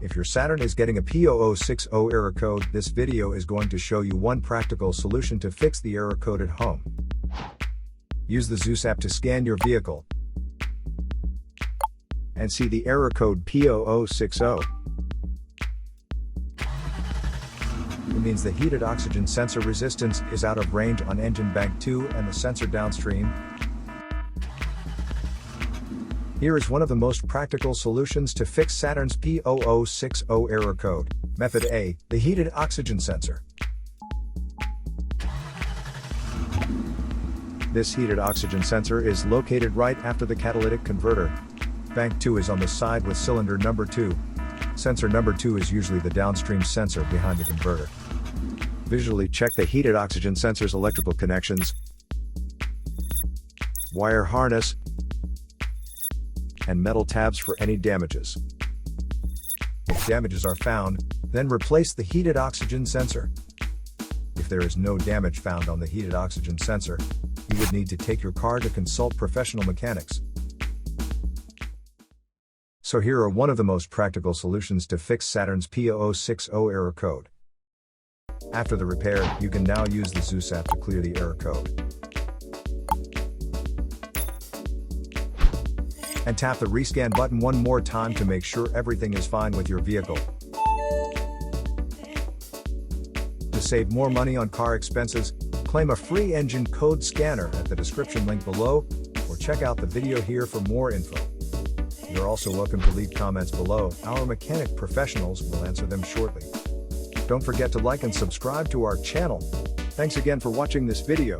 If your Saturn is getting a P0060 error code, this video is going to show you one practical solution to fix the error code at home. Use the ZEUS app to scan your vehicle and see the error code P0060. It means the heated oxygen sensor resistance is out of range on engine bank 2 and the sensor downstream. Here is one of the most practical solutions to fix Saturn's P0060 error code. Method A, the heated oxygen sensor. This heated oxygen sensor is located right after the catalytic converter. Bank 2 is on the side with cylinder number 2. Sensor number 2 is usually the downstream sensor behind the converter. Visually check the heated oxygen sensor's electrical connections, wire harness, and metal tabs for any damages. If damages are found, then replace the heated oxygen sensor. If there is no damage found on the heated oxygen sensor, you would need to take your car to consult professional mechanics. So here are one of the most practical solutions to fix Saturn's P0060 error code. After the repair, you can now use the ZEUS app to clear the error code. And tap the rescan button one more time to make sure everything is fine with your vehicle. To save more money on car expenses, claim a free engine code scanner at the description link below, or check out the video here for more info. You're also welcome to leave comments below. Our mechanic professionals will answer them shortly. Don't forget to like and subscribe to our channel. Thanks again for watching this video.